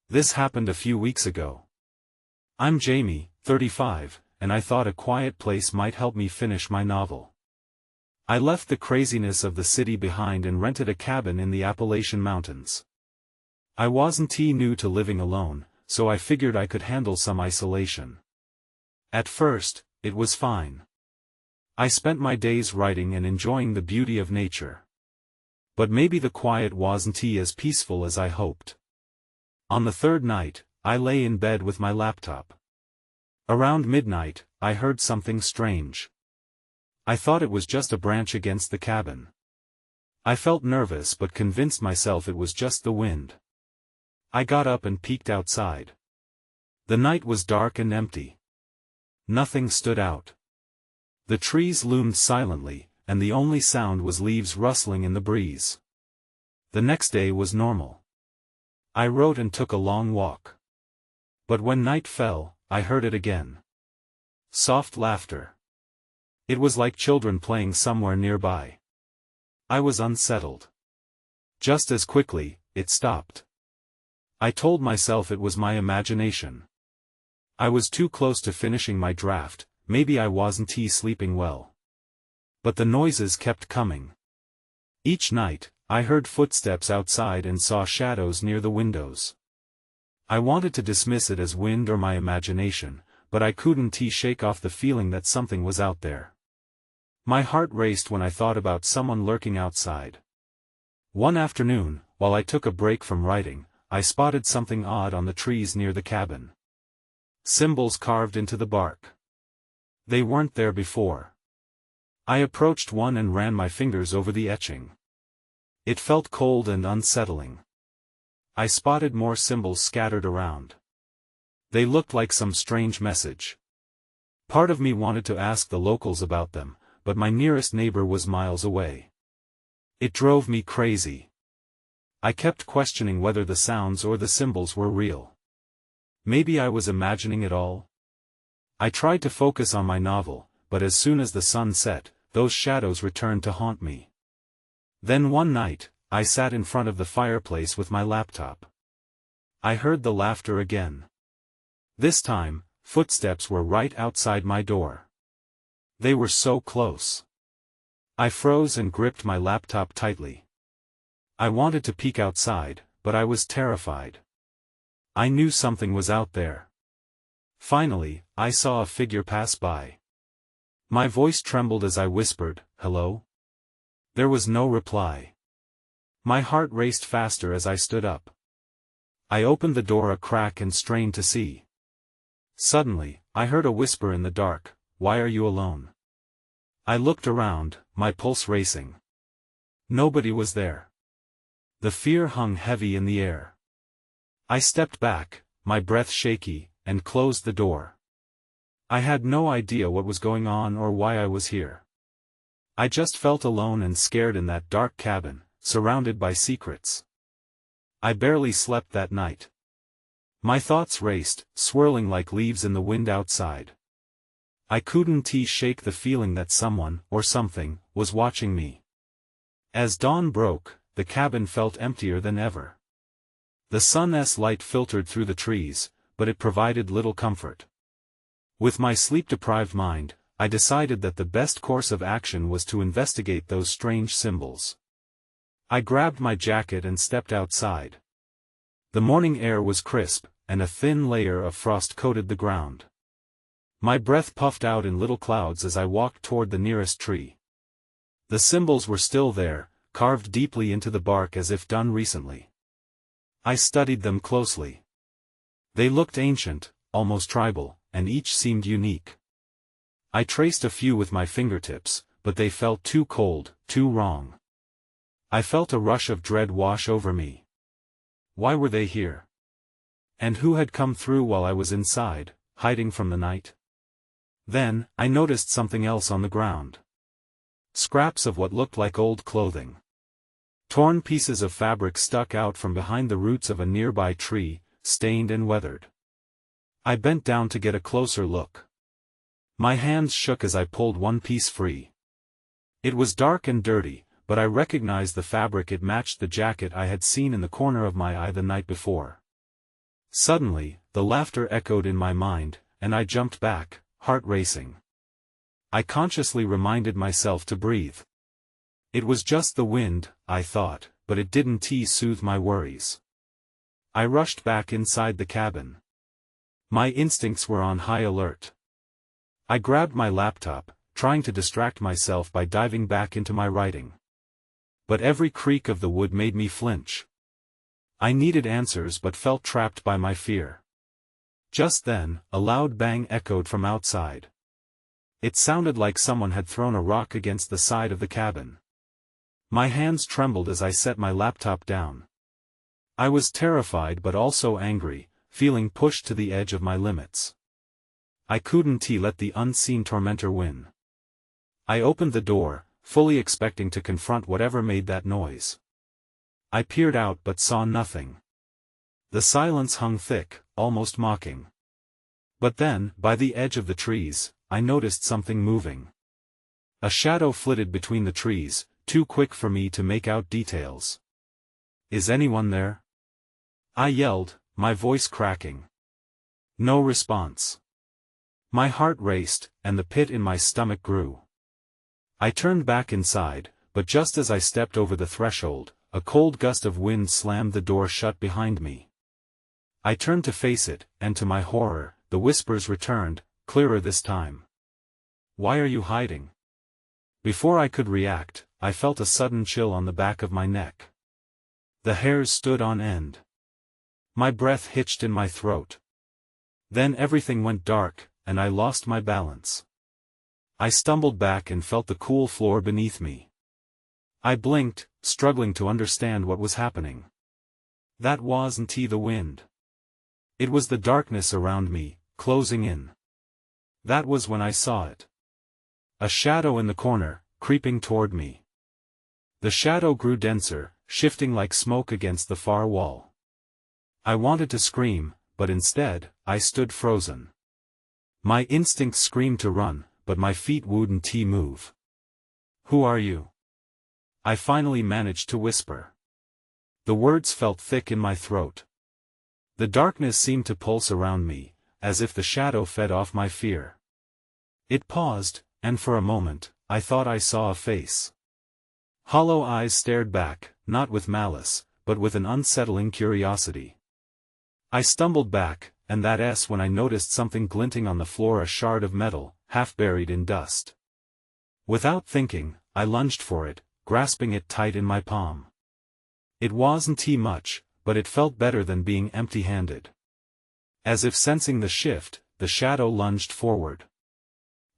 This happened a few weeks ago. I'm Jamie, 35, and I thought a quiet place might help me finish my novel. I left the craziness of the city behind and rented a cabin in the Appalachian mountains. I wasn't too new to living alone, so I figured I could handle some isolation. At first, it was fine. I spent my days writing and enjoying the beauty of nature. But maybe the quiet wasn't as peaceful as I hoped. On the third night, I lay in bed with my laptop. Around midnight, I heard something strange. I thought it was just a branch against the cabin. I felt nervous but convinced myself it was just the wind. I got up and peeked outside. The night was dark and empty. Nothing stood out. The trees loomed silently, and the only sound was leaves rustling in the breeze. The next day was normal. I wrote and took a long walk. But when night fell, I heard it again. Soft laughter. It was like children playing somewhere nearby. I was unsettled. Just as quickly, it stopped. I told myself it was my imagination. I was too close to finishing my draft, maybe I wasn't sleeping well. But the noises kept coming. Each night, I heard footsteps outside and saw shadows near the windows. I wanted to dismiss it as wind or my imagination, but I couldn't shake off the feeling that something was out there. My heart raced when I thought about someone lurking outside. One afternoon, while I took a break from writing, I spotted something odd on the trees near the cabin. Symbols carved into the bark. They weren't there before. I approached one and ran my fingers over the etching. It felt cold and unsettling. I spotted more symbols scattered around. They looked like some strange message. Part of me wanted to ask the locals about them, but my nearest neighbor was miles away. It drove me crazy. I kept questioning whether the sounds or the symbols were real. Maybe I was imagining it all. I tried to focus on my novel, but as soon as the sun set, those shadows returned to haunt me. Then one night, I sat in front of the fireplace with my laptop. I heard the laughter again. This time, footsteps were right outside my door. They were so close. I froze and gripped my laptop tightly. I wanted to peek outside, but I was terrified. I knew something was out there. Finally, I saw a figure pass by. My voice trembled as I whispered, "Hello?" There was no reply. My heart raced faster as I stood up. I opened the door a crack and strained to see. Suddenly, I heard a whisper in the dark, "Why are you alone?" I looked around, my pulse racing. Nobody was there. The fear hung heavy in the air. I stepped back, my breath shaky, and closed the door. I had no idea what was going on or why I was here. I just felt alone and scared in that dark cabin, surrounded by secrets. I barely slept that night. My thoughts raced, swirling like leaves in the wind outside. I couldn't shake the feeling that someone, or something, was watching me. As dawn broke, the cabin felt emptier than ever. The sun's light filtered through the trees, but it provided little comfort. With my sleep-deprived mind, I decided that the best course of action was to investigate those strange symbols. I grabbed my jacket and stepped outside. The morning air was crisp, and a thin layer of frost coated the ground. My breath puffed out in little clouds as I walked toward the nearest tree. The symbols were still there, carved deeply into the bark as if done recently. I studied them closely. They looked ancient, almost tribal, and each seemed unique. I traced a few with my fingertips, but they felt too cold, too wrong. I felt a rush of dread wash over me. Why were they here? And who had come through while I was inside, hiding from the night? Then, I noticed something else on the ground. Scraps of what looked like old clothing. Torn pieces of fabric stuck out from behind the roots of a nearby tree, stained and weathered. I bent down to get a closer look. My hands shook as I pulled one piece free. It was dark and dirty, but I recognized the fabric. It matched the jacket I had seen in the corner of my eye the night before. Suddenly, the laughter echoed in my mind, and I jumped back, heart racing. I consciously reminded myself to breathe. It was just the wind, I thought, but it didn't soothe my worries. I rushed back inside the cabin. My instincts were on high alert. I grabbed my laptop, trying to distract myself by diving back into my writing. But every creak of the wood made me flinch. I needed answers but felt trapped by my fear. Just then, a loud bang echoed from outside. It sounded like someone had thrown a rock against the side of the cabin. My hands trembled as I set my laptop down. I was terrified but also angry, feeling pushed to the edge of my limits. I couldn't let the unseen tormentor win. I opened the door, fully expecting to confront whatever made that noise. I peered out but saw nothing. The silence hung thick, almost mocking. But then, by the edge of the trees, I noticed something moving. A shadow flitted between the trees, too quick for me to make out details. "Is anyone there?" I yelled, my voice cracking. No response. My heart raced, and the pit in my stomach grew. I turned back inside, but just as I stepped over the threshold, a cold gust of wind slammed the door shut behind me. I turned to face it, and to my horror, the whispers returned, clearer this time. "Why are you hiding?" Before I could react, I felt a sudden chill on the back of my neck. The hairs stood on end. My breath hitched in my throat. Then everything went dark, and I lost my balance. I stumbled back and felt the cool floor beneath me. I blinked, struggling to understand what was happening. That wasn't the wind. It was the darkness around me, closing in. That was when I saw it. A shadow in the corner, creeping toward me. The shadow grew denser, shifting like smoke against the far wall. I wanted to scream, but instead, I stood frozen. My instincts screamed to run, but my feet wouldn't move. "Who are you?" I finally managed to whisper. The words felt thick in my throat. The darkness seemed to pulse around me, as if the shadow fed off my fear. It paused, and for a moment, I thought I saw a face. Hollow eyes stared back, not with malice, but with an unsettling curiosity. I stumbled back, and that's when I noticed something glinting on the floor, a shard of metal, half buried in dust. Without thinking, I lunged for it, grasping it tight in my palm. It wasn't much, but it felt better than being empty-handed. As if sensing the shift, the shadow lunged forward.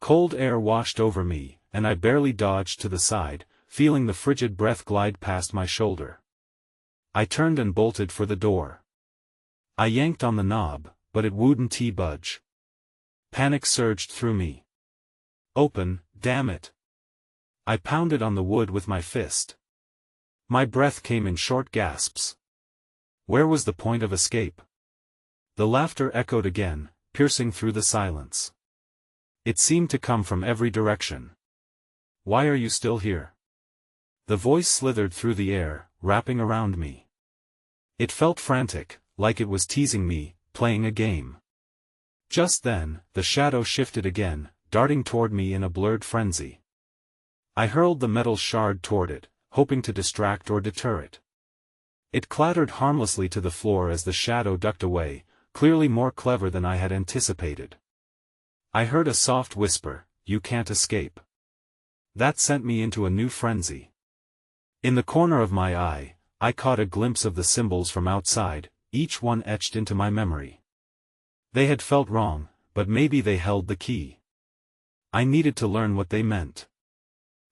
Cold air washed over me, and I barely dodged to the side, feeling the frigid breath glide past my shoulder. I turned and bolted for the door. I yanked on the knob, but it wouldn't budge. Panic surged through me. "Open, damn it!" I pounded on the wood with my fist. My breath came in short gasps. Where was the point of escape? The laughter echoed again, piercing through the silence. It seemed to come from every direction. "Why are you still here?" The voice slithered through the air, wrapping around me. It felt frantic, like it was teasing me, playing a game. Just then, the shadow shifted again, darting toward me in a blurred frenzy. I hurled the metal shard toward it, hoping to distract or deter it. It clattered harmlessly to the floor as the shadow ducked away, clearly more clever than I had anticipated. I heard a soft whisper, "You can't escape." That sent me into a new frenzy. In the corner of my eye, I caught a glimpse of the symbols from outside, each one etched into my memory. They had felt wrong, but maybe they held the key. I needed to learn what they meant.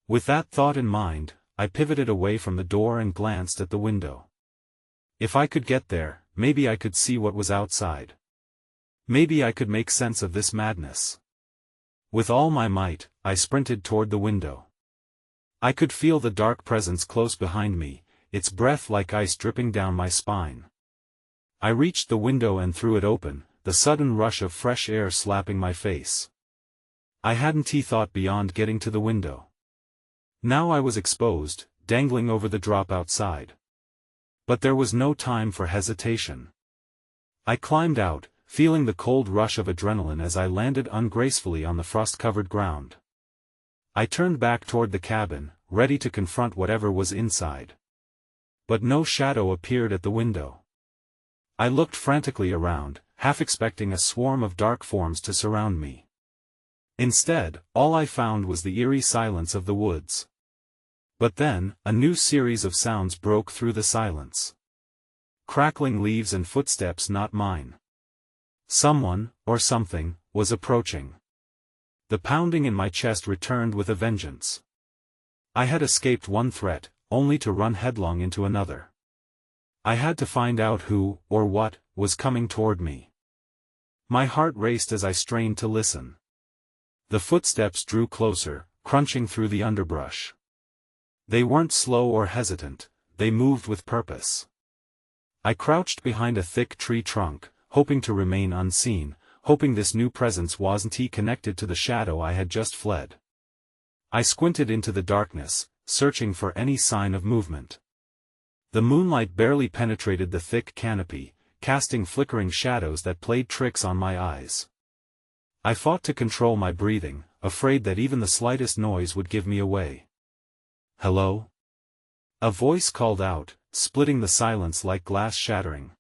With that thought in mind, I pivoted away from the door and glanced at the window. If I could get there, maybe I could see what was outside. Maybe I could make sense of this madness. With all my might, I sprinted toward the window. I could feel the dark presence close behind me, its breath like ice dripping down my spine. I reached the window and threw it open, the sudden rush of fresh air slapping my face. I hadn't thought beyond getting to the window. Now I was exposed, dangling over the drop outside. But there was no time for hesitation. I climbed out, feeling the cold rush of adrenaline as I landed ungracefully on the frost-covered ground. I turned back toward the cabin, ready to confront whatever was inside. But no shadow appeared at the window. I looked frantically around, half expecting a swarm of dark forms to surround me. Instead, all I found was the eerie silence of the woods. But then, a new series of sounds broke through the silence. Crackling leaves and footsteps not mine. Someone, or something, was approaching. The pounding in my chest returned with a vengeance. I had escaped one threat, only to run headlong into another. I had to find out who, or what, was coming toward me. My heart raced as I strained to listen. The footsteps drew closer, crunching through the underbrush. They weren't slow or hesitant, they moved with purpose. I crouched behind a thick tree trunk, hoping to remain unseen, hoping this new presence wasn't connected to the shadow I had just fled. I squinted into the darkness, searching for any sign of movement. The moonlight barely penetrated the thick canopy, casting flickering shadows that played tricks on my eyes. I fought to control my breathing, afraid that even the slightest noise would give me away. "Hello?" A voice called out, splitting the silence like glass shattering.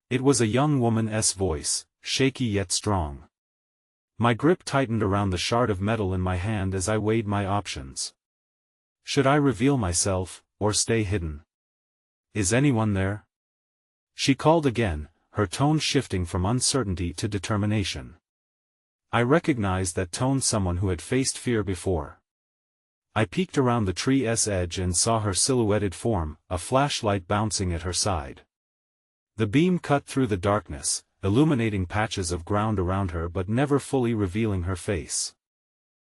It was a young woman's voice, shaky yet strong. My grip tightened around the shard of metal in my hand as I weighed my options. Should I reveal myself, or stay hidden? "Is anyone there?" She called again, her tone shifting from uncertainty to determination. I recognized that tone, someone who had faced fear before. I peeked around the tree's edge and saw her silhouetted form, a flashlight bouncing at her side. The beam cut through the darkness, illuminating patches of ground around her but never fully revealing her face.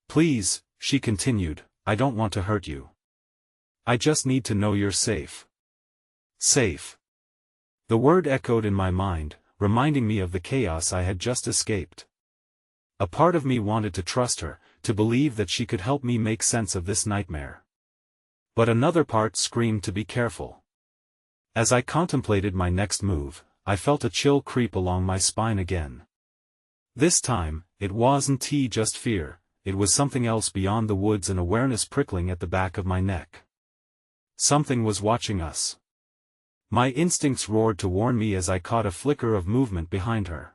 "Please," she continued, "I don't want to hurt you. I just need to know you're safe." Safe. The word echoed in my mind, reminding me of the chaos I had just escaped. A part of me wanted to trust her, to believe that she could help me make sense of this nightmare. But another part screamed to be careful. As I contemplated my next move, I felt a chill creep along my spine again. This time, it wasn't just fear, it was something else beyond the woods, an awareness prickling at the back of my neck. Something was watching us. My instincts roared to warn me as I caught a flicker of movement behind her.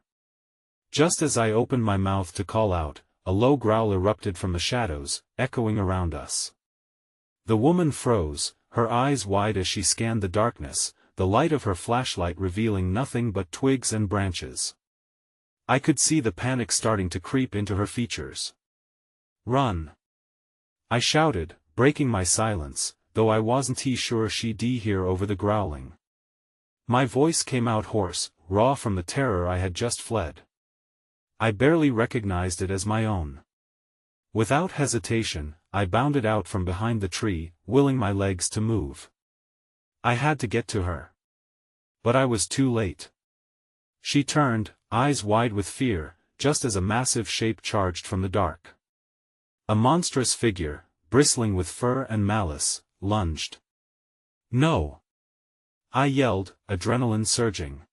Just as I opened my mouth to call out, a low growl erupted from the shadows, echoing around us. The woman froze, her eyes wide as she scanned the darkness, the light of her flashlight revealing nothing but twigs and branches. I could see the panic starting to creep into her features. "Run!" I shouted, breaking my silence, though I wasn't sure she'd hear over the growling. My voice came out hoarse, raw from the terror I had just fled. I barely recognized it as my own. Without hesitation, I bounded out from behind the tree, willing my legs to move. I had to get to her. But I was too late. She turned, eyes wide with fear, just as a massive shape charged from the dark. A monstrous figure, bristling with fur and malice, lunged. "No!" I yelled, adrenaline surging.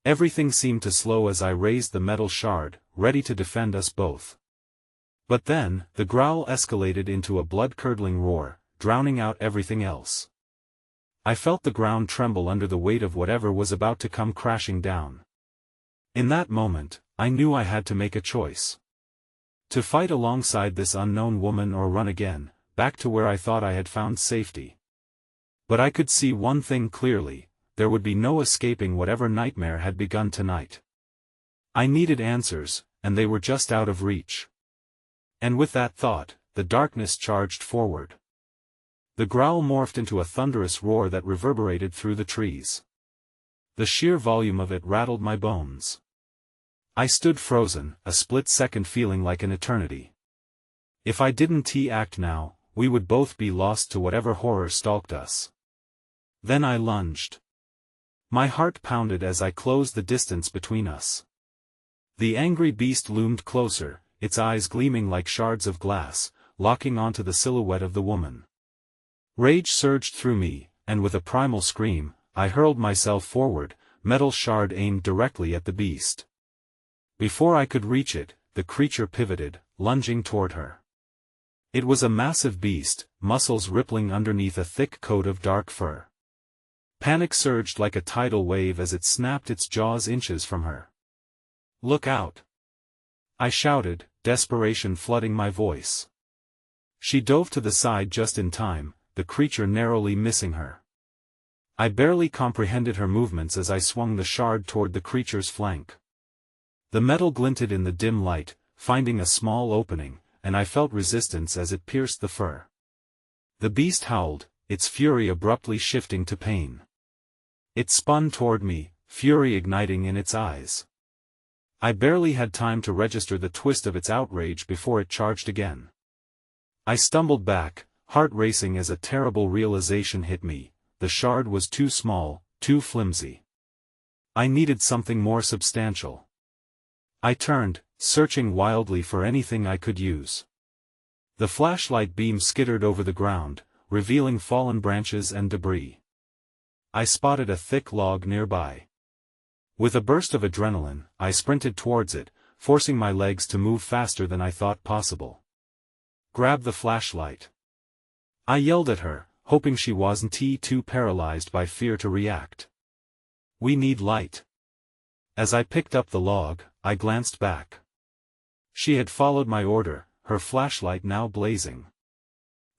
Everything seemed to slow as I raised the metal shard, ready to defend us both. But then, the growl escalated into a blood-curdling roar, drowning out everything else. I felt the ground tremble under the weight of whatever was about to come crashing down. In that moment, I knew I had to make a choice. To fight alongside this unknown woman or run again, back to where I thought I had found safety. But I could see one thing clearly. There would be no escaping whatever nightmare had begun tonight. I needed answers, and they were just out of reach. And with that thought, the darkness charged forward. The growl morphed into a thunderous roar that reverberated through the trees. The sheer volume of it rattled my bones. I stood frozen, a split second feeling like an eternity. If I didn't act now, we would both be lost to whatever horror stalked us. Then I lunged. My heart pounded as I closed the distance between us. The angry beast loomed closer, its eyes gleaming like shards of glass, locking onto the silhouette of the woman. Rage surged through me, and with a primal scream, I hurled myself forward, metal shard aimed directly at the beast. Before I could reach it, the creature pivoted, lunging toward her. It was a massive beast, muscles rippling underneath a thick coat of dark fur. Panic surged like a tidal wave as it snapped its jaws inches from her. "Look out!" I shouted, desperation flooding my voice. She dove to the side just in time, the creature narrowly missing her. I barely comprehended her movements as I swung the shard toward the creature's flank. The metal glinted in the dim light, finding a small opening, and I felt resistance as it pierced the fur. The beast howled, its fury abruptly shifting to pain. It spun toward me, fury igniting in its eyes. I barely had time to register the twist of its outrage before it charged again. I stumbled back, heart racing as a terrible realization hit me: the shard was too small, too flimsy. I needed something more substantial. I turned, searching wildly for anything I could use. The flashlight beam skittered over the ground, revealing fallen branches and debris. I spotted a thick log nearby. With a burst of adrenaline, I sprinted towards it, forcing my legs to move faster than I thought possible. "Grab the flashlight!" I yelled at her, hoping she wasn't too paralyzed by fear to react. "We need light." As I picked up the log, I glanced back. She had followed my order, her flashlight now blazing.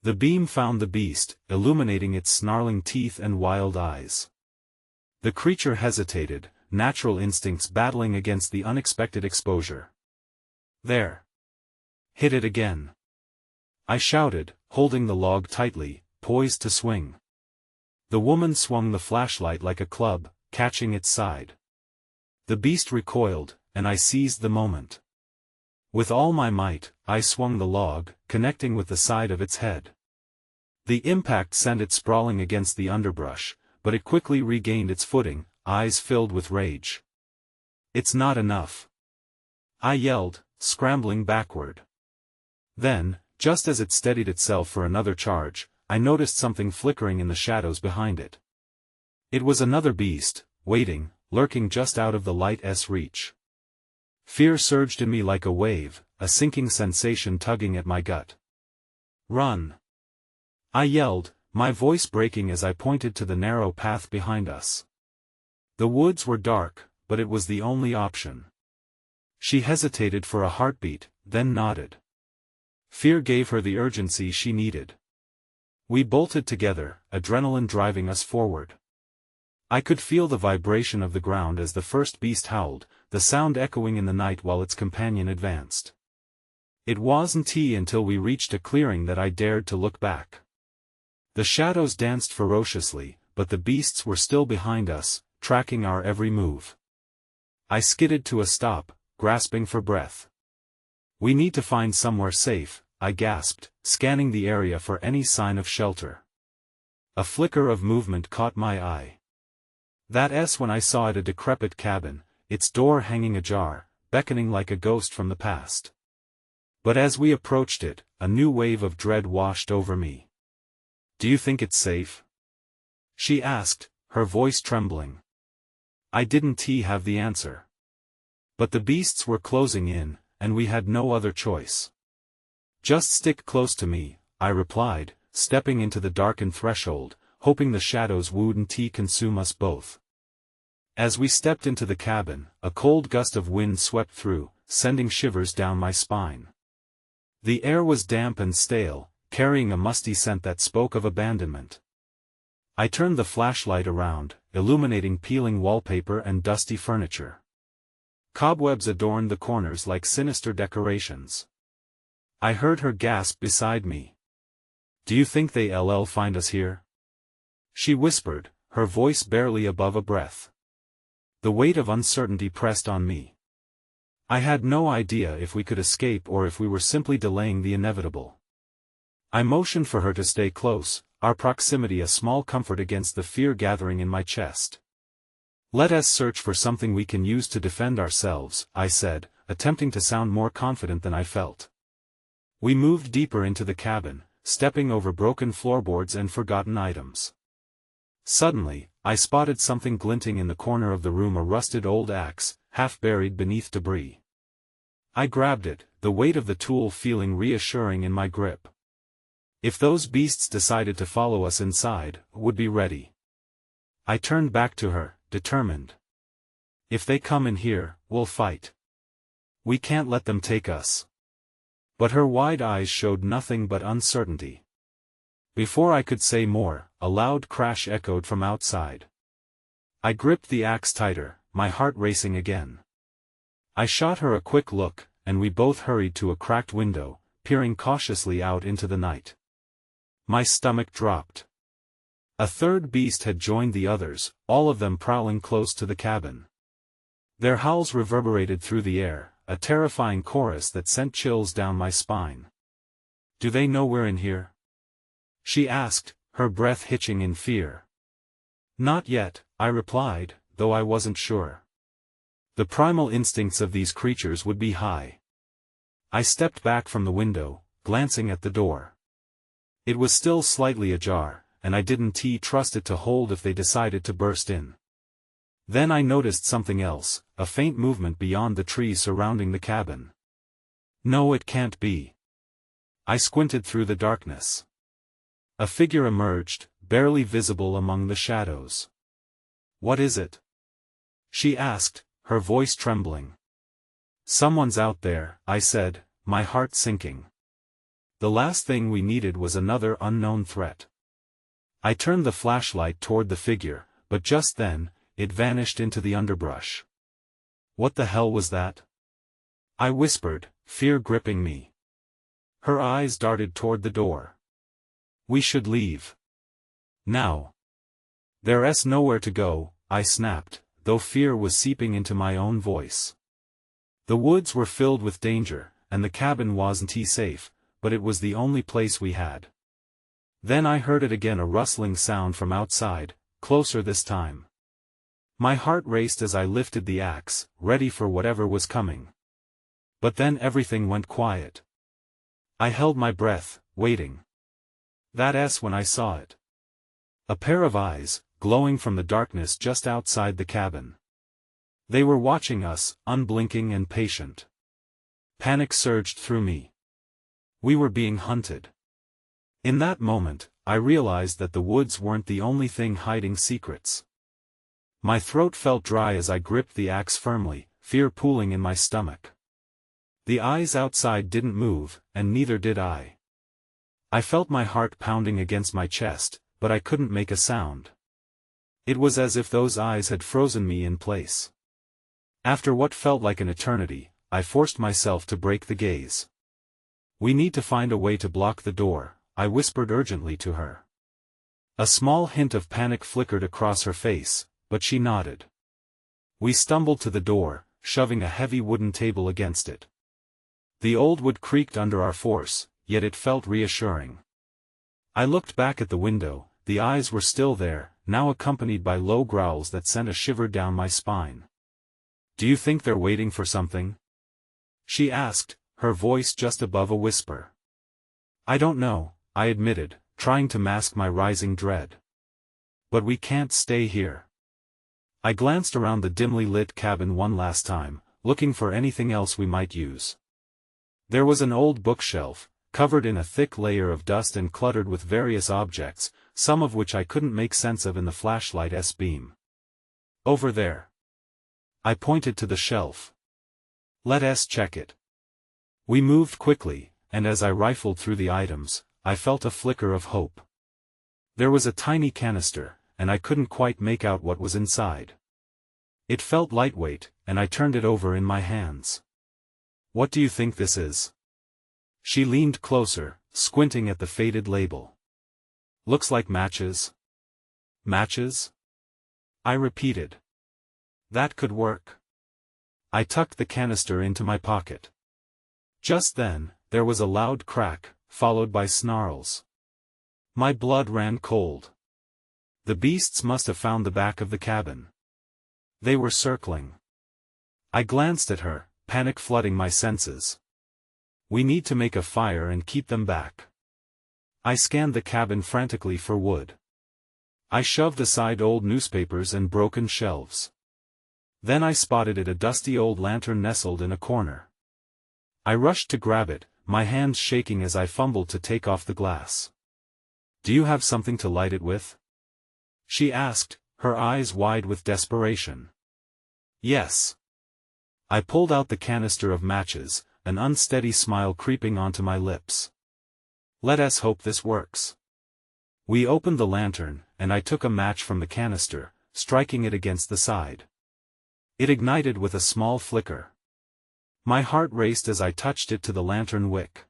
The beam found the beast, illuminating its snarling teeth and wild eyes. The creature hesitated, natural instincts battling against the unexpected exposure. "There! Hit it again!" I shouted, holding the log tightly, poised to swing. The woman swung the flashlight like a club, catching its side. The beast recoiled, and I seized the moment. With all my might, I swung the log, connecting with the side of its head. The impact sent it sprawling against the underbrush, but it quickly regained its footing, eyes filled with rage. "It's not enough!" I yelled, scrambling backward. Then, just as it steadied itself for another charge, I noticed something flickering in the shadows behind it. It was another beast, waiting, lurking just out of the light's reach. Fear surged in me like a wave, a sinking sensation tugging at my gut. "Run!" I yelled, my voice breaking as I pointed to the narrow path behind us. The woods were dark, but it was the only option. She hesitated for a heartbeat, then nodded. Fear gave her the urgency she needed. We bolted together, adrenaline driving us forward. I could feel the vibration of the ground as the first beast howled, the sound echoing in the night while its companion advanced. It wasn't until we reached a clearing that I dared to look back. The shadows danced ferociously, but the beasts were still behind us, tracking our every move. I skidded to a stop, grasping for breath. "We need to find somewhere safe," I gasped, scanning the area for any sign of shelter. A flicker of movement caught my eye. That's when I saw it, a decrepit cabin, its door hanging ajar, beckoning like a ghost from the past. But as we approached it, a new wave of dread washed over me. "Do you think it's safe?" she asked, her voice trembling. I didn't have the answer. But the beasts were closing in, and we had no other choice. "Just stick close to me," I replied, stepping into the darkened threshold, hoping the shadows wouldn't consume us both. As we stepped into the cabin, a cold gust of wind swept through, sending shivers down my spine. The air was damp and stale, carrying a musty scent that spoke of abandonment. I turned the flashlight around, illuminating peeling wallpaper and dusty furniture. Cobwebs adorned the corners like sinister decorations. I heard her gasp beside me. "Do you think they'll find us here?" she whispered, her voice barely above a breath. The weight of uncertainty pressed on me. I had no idea if we could escape or if we were simply delaying the inevitable. I motioned for her to stay close, our proximity a small comfort against the fear gathering in my chest. "Let us search for something we can use to defend ourselves," I said, attempting to sound more confident than I felt. We moved deeper into the cabin, stepping over broken floorboards and forgotten items. Suddenly, I spotted something glinting in the corner of the room, a rusted old axe, half buried beneath debris. I grabbed it, the weight of the tool feeling reassuring in my grip. If those beasts decided to follow us inside, would be ready. I turned back to her, determined. If they come in here, we'll fight. We can't let them take us. But her wide eyes showed nothing but uncertainty. Before I could say more, a loud crash echoed from outside. I gripped the axe tighter, my heart racing again. I shot her a quick look, and we both hurried to a cracked window, peering cautiously out into the night. My stomach dropped. A third beast had joined the others, all of them prowling close to the cabin. Their howls reverberated through the air, a terrifying chorus that sent chills down my spine. "Do they know we're in here?" she asked, her breath hitching in fear. "Not yet," I replied, though I wasn't sure. The primal instincts of these creatures would be high. I stepped back from the window, glancing at the door. It was still slightly ajar, and I didn't trust it to hold if they decided to burst in. Then I noticed something else, a faint movement beyond the trees surrounding the cabin. No, it can't be. I squinted through the darkness. A figure emerged, barely visible among the shadows. "What is it?" she asked, her voice trembling. "Someone's out there," I said, my heart sinking. The last thing we needed was another unknown threat. I turned the flashlight toward the figure, but just then, it vanished into the underbrush. "What the hell was that?" I whispered, fear gripping me. Her eyes darted toward the door. "We should leave. Now." "There's nowhere to go," I snapped, though fear was seeping into my own voice. The woods were filled with danger, and the cabin wasn't safe, but it was the only place we had. Then I heard it again, a rustling sound from outside, closer this time. My heart raced as I lifted the axe, ready for whatever was coming. But then everything went quiet. I held my breath, waiting. That's when I saw it. A pair of eyes, glowing from the darkness just outside the cabin. They were watching us, unblinking and patient. Panic surged through me. We were being hunted. In that moment, I realized that the woods weren't the only thing hiding secrets. My throat felt dry as I gripped the axe firmly, fear pooling in my stomach. The eyes outside didn't move, and neither did I. I felt my heart pounding against my chest, but I couldn't make a sound. It was as if those eyes had frozen me in place. After what felt like an eternity, I forced myself to break the gaze. "We need to find a way to block the door," I whispered urgently to her. A small hint of panic flickered across her face, but she nodded. We stumbled to the door, shoving a heavy wooden table against it. The old wood creaked under our force, yet it felt reassuring. I looked back at the window, the eyes were still there, now accompanied by low growls that sent a shiver down my spine. "Do you think they're waiting for something?" she asked, her voice just above a whisper. "I don't know," I admitted, trying to mask my rising dread. "But we can't stay here." I glanced around the dimly lit cabin one last time, looking for anything else we might use. There was an old bookshelf, covered in a thick layer of dust and cluttered with various objects, some of which I couldn't make sense of in the flashlight's beam. "Over there." I pointed to the shelf. "Let's check it." We moved quickly, and as I rifled through the items, I felt a flicker of hope. There was a tiny canister, and I couldn't quite make out what was inside. It felt lightweight, and I turned it over in my hands. "What do you think this is?" She leaned closer, squinting at the faded label. "Looks like matches." "Matches?" I repeated. "That could work." I tucked the canister into my pocket. Just then, there was a loud crack, followed by snarls. My blood ran cold. The beasts must have found the back of the cabin. They were circling. I glanced at her, panic flooding my senses. "We need to make a fire and keep them back." I scanned the cabin frantically for wood. I shoved aside old newspapers and broken shelves. Then I spotted a dusty old lantern nestled in a corner. I rushed to grab it, my hands shaking as I fumbled to take off the glass. "Do you have something to light it with?" she asked, her eyes wide with desperation. "Yes." I pulled out the canister of matches, an unsteady smile creeping onto my lips. "Let us hope this works." We opened the lantern, and I took a match from the canister, striking it against the side. It ignited with a small flicker. My heart raced as I touched it to the lantern wick.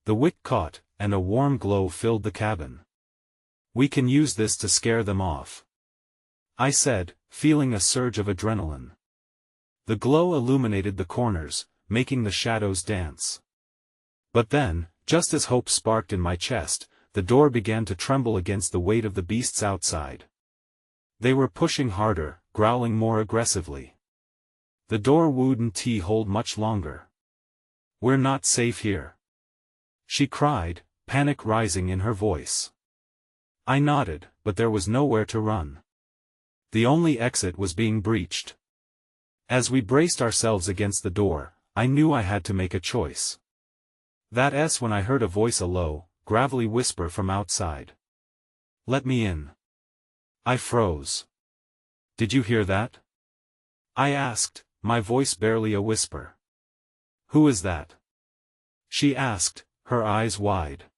The wick caught, and a warm glow filled the cabin. "We can use this to scare them off," I said, feeling a surge of adrenaline. The glow illuminated the corners, making the shadows dance. But then, just as hope sparked in my chest, the door began to tremble against the weight of the beasts outside. They were pushing harder, growling more aggressively. The door wouldn't hold much longer. "We're not safe here," she cried, panic rising in her voice. I nodded, but there was nowhere to run. The only exit was being breached. As we braced ourselves against the door, I knew I had to make a choice. That's when I heard a voice, a low, gravelly whisper from outside. "Let me in." I froze. "Did you hear that?" I asked, my voice barely a whisper. "Who is that?" she asked, her eyes wide.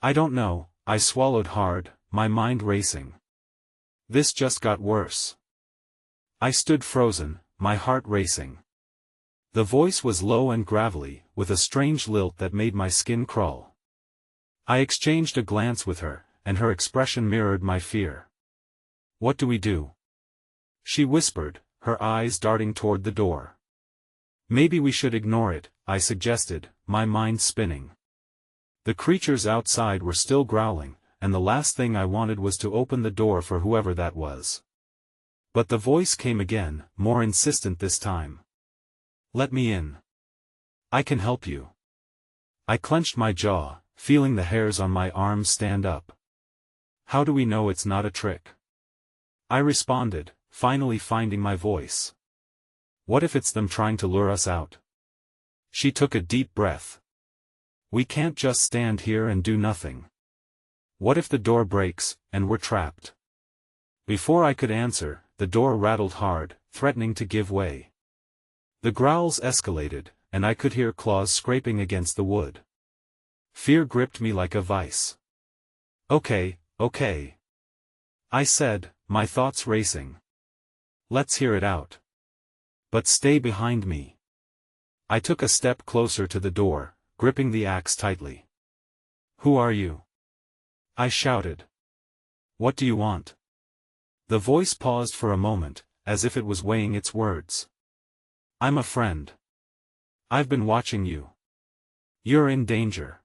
"I don't know," I swallowed hard, my mind racing. This just got worse. I stood frozen, my heart racing. The voice was low and gravelly, with a strange lilt that made my skin crawl. I exchanged a glance with her, and her expression mirrored my fear. "What do we do?" she whispered, her eyes darting toward the door. "Maybe we should ignore it," I suggested, my mind spinning. The creatures outside were still growling, and the last thing I wanted was to open the door for whoever that was. But the voice came again, more insistent this time. "Let me in. I can help you." I clenched my jaw, feeling the hairs on my arms stand up. "How do we know it's not a trick?" I responded, finally finding my voice. "What if it's them trying to lure us out?" She took a deep breath. "We can't just stand here and do nothing. What if the door breaks, and we're trapped?" Before I could answer, the door rattled hard, threatening to give way. The growls escalated, and I could hear claws scraping against the wood. Fear gripped me like a vice. Okay, I said, my thoughts racing. "Let's hear it out. But stay behind me." I took a step closer to the door, gripping the axe tightly. "Who are you?" I shouted. "What do you want?" The voice paused for a moment, as if it was weighing its words. "I'm a friend. I've been watching you. You're in danger.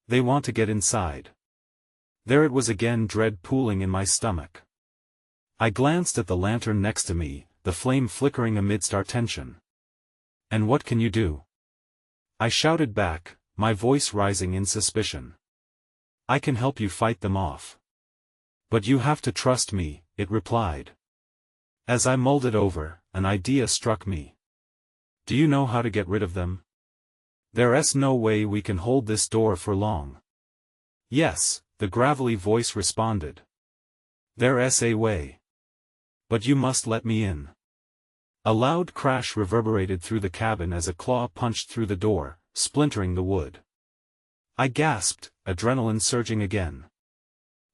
They want to get inside." There it was again, dread pooling in my stomach. I glanced at the lantern next to me, the flame flickering amidst our tension. "And what can you do?" I shouted back, my voice rising in suspicion. "I can help you fight them off." "But you have to trust me," it replied. As I mulled it over, an idea struck me. "Do you know how to get rid of them?" "There's no way we can hold this door for long." "Yes," the gravelly voice responded. "There's a way. But you must let me in." A loud crash reverberated through the cabin as a claw punched through the door, splintering the wood. I gasped, adrenaline surging again.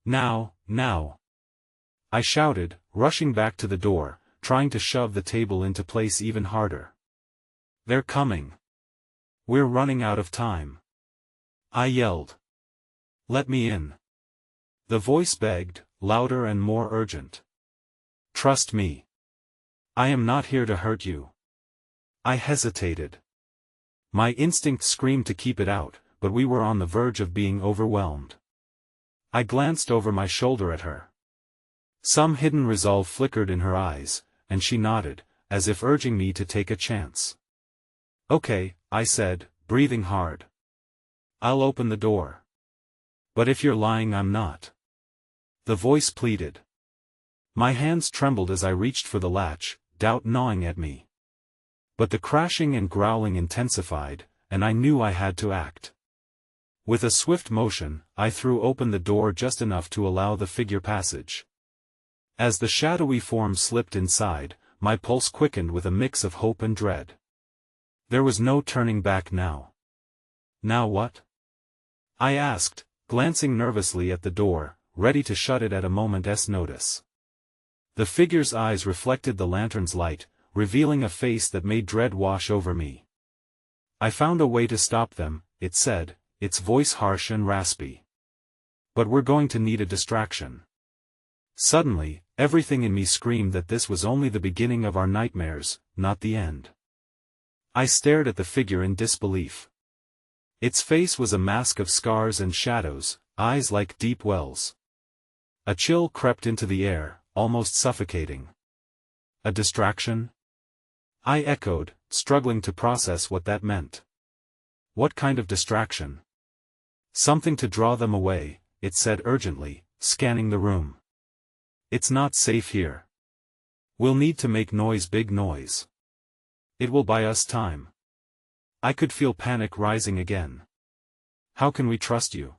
Now. I shouted, rushing back to the door, trying to shove the table into place even harder. "They're coming. We're running out of time," I yelled. "Let me in." The voice begged, louder and more urgent. "Trust me. I am not here to hurt you." I hesitated. My instinct screamed to keep it out, but we were on the verge of being overwhelmed. I glanced over my shoulder at her. Some hidden resolve flickered in her eyes, and she nodded, as if urging me to take a chance. "Okay," I said, breathing hard. "I'll open the door. But if you're lying, I'm not." The voice pleaded. My hands trembled as I reached for the latch, doubt gnawing at me. But the crashing and growling intensified, and I knew I had to act. With a swift motion, I threw open the door just enough to allow the figure passage. As the shadowy form slipped inside, my pulse quickened with a mix of hope and dread. There was no turning back now. Now what? I asked, glancing nervously at the door, ready to shut it at a moment's notice. The figure's eyes reflected the lantern's light, revealing a face that made dread wash over me. I found a way to stop them, it said, its voice harsh and raspy. But we're going to need a distraction. Suddenly, everything in me screamed that this was only the beginning of our nightmares, not the end. I stared at the figure in disbelief. Its face was a mask of scars and shadows, eyes like deep wells. A chill crept into the air, almost suffocating. A distraction? I echoed, struggling to process what that meant. What kind of distraction? Something to draw them away, it said urgently, scanning the room. It's not safe here. We'll need to make noise, big noise. It will buy us time. I could feel panic rising again. How can we trust you?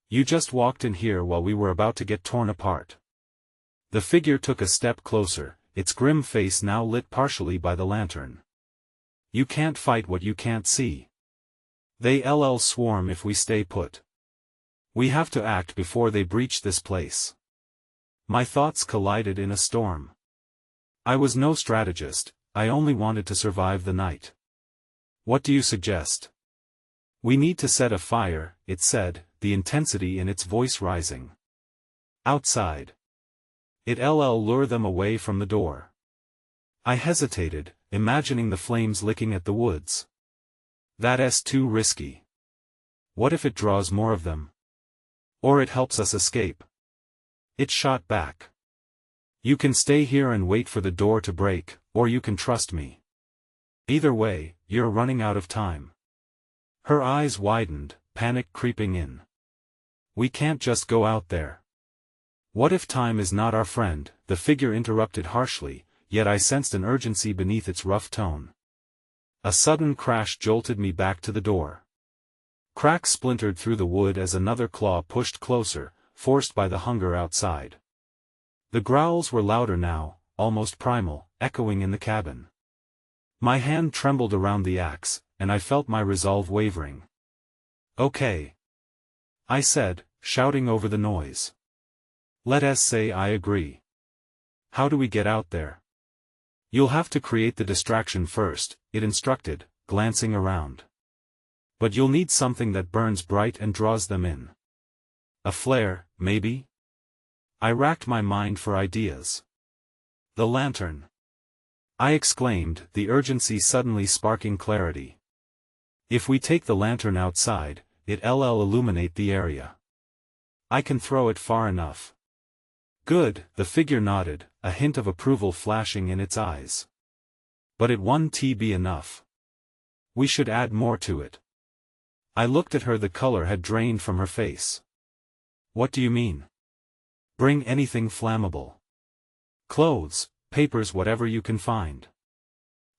You just walked in here while we were about to get torn apart. The figure took a step closer, its grim face now lit partially by the lantern. You can't fight what you can't see. They'll swarm if we stay put. We have to act before they breach this place. My thoughts collided in a storm. I was no strategist, I only wanted to survive the night. What do you suggest? We need to set a fire, it said, the intensity in its voice rising. Outside. It'll lure them away from the door. I hesitated, imagining the flames licking at the woods. That's too risky. What if it draws more of them? Or it helps us escape? It shot back. You can stay here and wait for the door to break, or you can trust me. Either way, you're running out of time. Her eyes widened, panic creeping in. We can't just go out there. What if time is not our friend? The figure interrupted harshly, yet I sensed an urgency beneath its rough tone. A sudden crash jolted me back to the door. Cracks splintered through the wood as another claw pushed closer, forced by the hunger outside. The growls were louder now, almost primal, echoing in the cabin. My hand trembled around the axe, and I felt my resolve wavering. Okay. I said, shouting over the noise. Let us say I agree. How do we get out there? You'll have to create the distraction first, it instructed, glancing around. But you'll need something that burns bright and draws them in. A flare, maybe? I racked my mind for ideas. The lantern. I exclaimed, the urgency suddenly sparking clarity. If we take the lantern outside, it'll illuminate the area. I can throw it far enough. Good, the figure nodded, a hint of approval flashing in its eyes. But it won't be enough. We should add more to it. I looked at her, the color had drained from her face. What do you mean? Bring anything flammable. Clothes, papers, whatever you can find.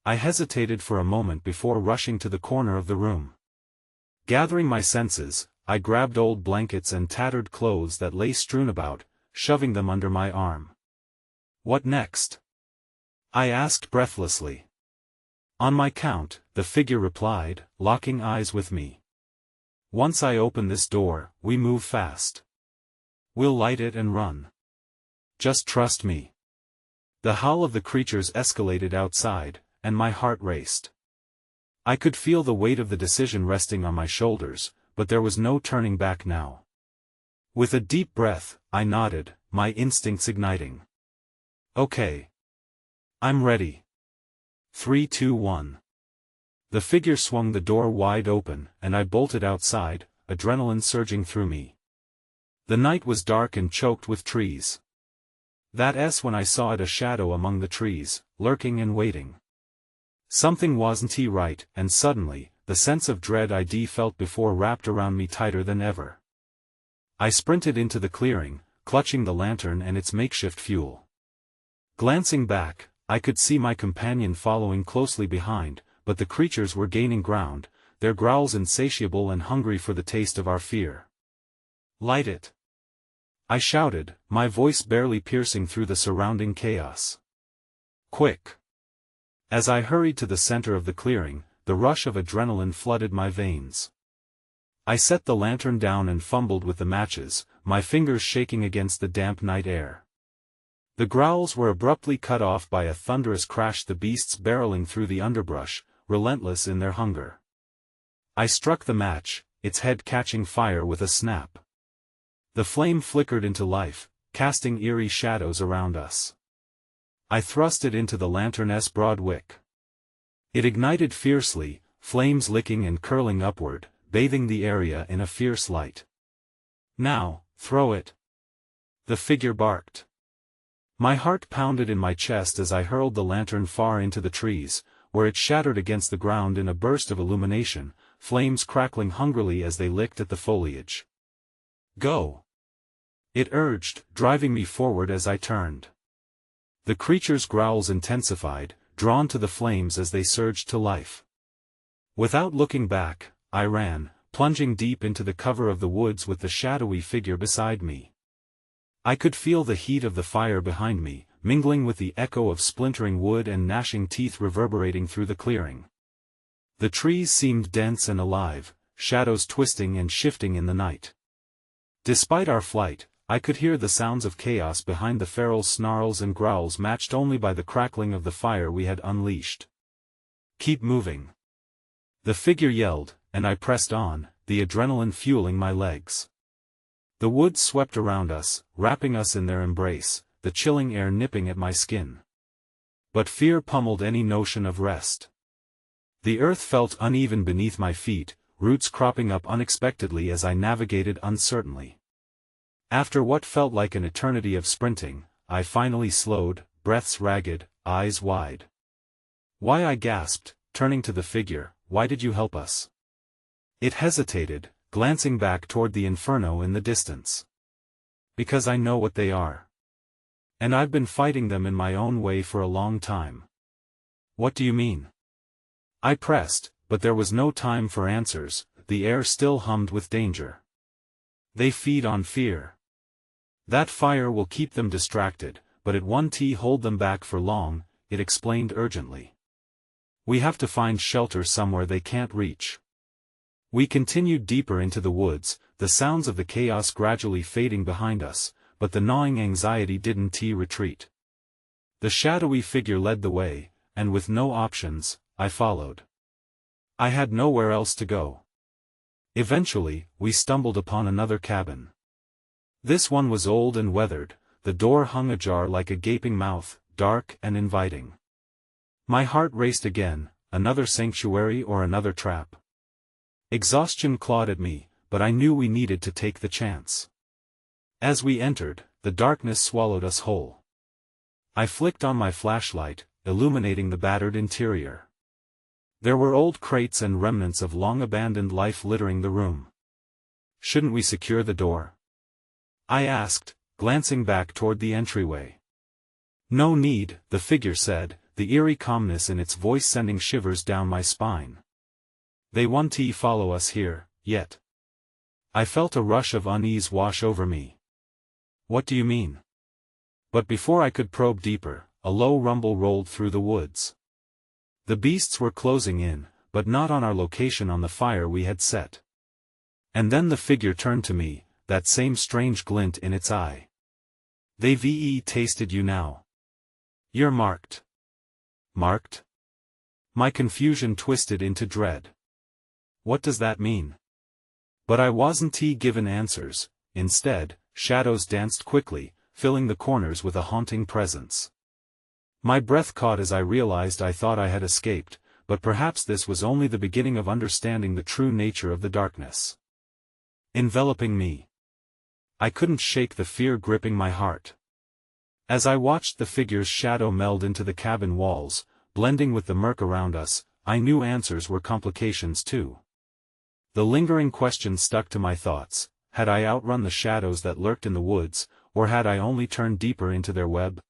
I hesitated for a moment before rushing to the corner of the room. Gathering my senses, I grabbed old blankets and tattered clothes that lay strewn about, shoving them under my arm. What next? I asked breathlessly. On my count, the figure replied, locking eyes with me. Once I open this door, we move fast. We'll light it and run. Just trust me. The howl of the creatures escalated outside, and my heart raced. I could feel the weight of the decision resting on my shoulders, but there was no turning back now. With a deep breath, I nodded, my instincts igniting. Okay. I'm ready. 3, 2, 1. The figure swung the door wide open, and I bolted outside, adrenaline surging through me. The night was dark and choked with trees. That's when I saw it, a shadow among the trees, lurking and waiting. Something wasn't right, and suddenly, the sense of dread I'd felt before wrapped around me tighter than ever. I sprinted into the clearing, clutching the lantern and its makeshift fuel. Glancing back, I could see my companion following closely behind, but the creatures were gaining ground, their growls insatiable and hungry for the taste of our fear. "Light it!" I shouted, my voice barely piercing through the surrounding chaos. "Quick!" As I hurried to the center of the clearing, the rush of adrenaline flooded my veins. I set the lantern down and fumbled with the matches, my fingers shaking against the damp night air. The growls were abruptly cut off by a thunderous crash, the beasts barreling through the underbrush, relentless in their hunger. I struck the match, its head catching fire with a snap. The flame flickered into life, casting eerie shadows around us. I thrust it into the lantern's broad wick. It ignited fiercely, flames licking and curling upward, bathing the area in a fierce light. "Now, throw it!" the figure barked. My heart pounded in my chest as I hurled the lantern far into the trees, where it shattered against the ground in a burst of illumination, flames crackling hungrily as they licked at the foliage. "Go!" it urged, driving me forward as I turned. The creature's growls intensified, drawn to the flames as they surged to life. Without looking back, I ran, plunging deep into the cover of the woods with the shadowy figure beside me. I could feel the heat of the fire behind me, mingling with the echo of splintering wood and gnashing teeth reverberating through the clearing. The trees seemed dense and alive, shadows twisting and shifting in the night. Despite our flight, I could hear the sounds of chaos behind the feral snarls and growls, matched only by the crackling of the fire we had unleashed. "Keep moving!" the figure yelled, and I pressed on, the adrenaline fueling my legs. The woods swept around us, wrapping us in their embrace, the chilling air nipping at my skin. But fear pummeled any notion of rest. The earth felt uneven beneath my feet, roots cropping up unexpectedly as I navigated uncertainly. After what felt like an eternity of sprinting, I finally slowed, breaths ragged, eyes wide. "Why?" I gasped, turning to the figure. "Why did you help us?" It hesitated, glancing back toward the inferno in the distance. "Because I know what they are. And I've been fighting them in my own way for a long time." "What do you mean?" I pressed, but there was no time for answers, the air still hummed with danger. "They feed on fear. That fire will keep them distracted, but it won't hold them back for long," it explained urgently. "We have to find shelter somewhere they can't reach." We continued deeper into the woods, the sounds of the chaos gradually fading behind us, but the gnawing anxiety didn't retreat. The shadowy figure led the way, and with no options, I followed. I had nowhere else to go. Eventually, we stumbled upon another cabin. This one was old and weathered, the door hung ajar like a gaping mouth, dark and inviting. My heart raced again, another sanctuary or another trap. Exhaustion clawed at me, but I knew we needed to take the chance. As we entered, the darkness swallowed us whole. I flicked on my flashlight, illuminating the battered interior. There were old crates and remnants of long-abandoned life littering the room. "Shouldn't we secure the door?" I asked, glancing back toward the entryway. "No need," the figure said, the eerie calmness in its voice sending shivers down my spine. "They won't follow us here, yet." I felt a rush of unease wash over me. "What do you mean?" But before I could probe deeper, a low rumble rolled through the woods. The beasts were closing in, but not on our location on the fire we had set. And then the figure turned to me, that same strange glint in its eye. "They've tasted you now. You're marked." "Marked?" My confusion twisted into dread. "What does that mean?" But I wasn't given answers. Instead, shadows danced quickly, filling the corners with a haunting presence. My breath caught as I realized I thought I had escaped, but perhaps this was only the beginning of understanding the true nature of the darkness enveloping me. I couldn't shake the fear gripping my heart. As I watched the figure's shadow meld into the cabin walls, blending with the murk around us, I knew answers were complications too. The lingering question stuck to my thoughts: had I outrun the shadows that lurked in the woods, or had I only turned deeper into their web?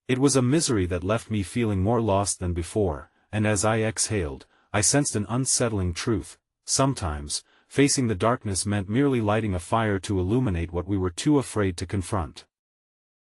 It was a misery that left me feeling more lost than before, and as I exhaled, I sensed an unsettling truth. Sometimes, facing the darkness meant merely lighting a fire to illuminate what we were too afraid to confront.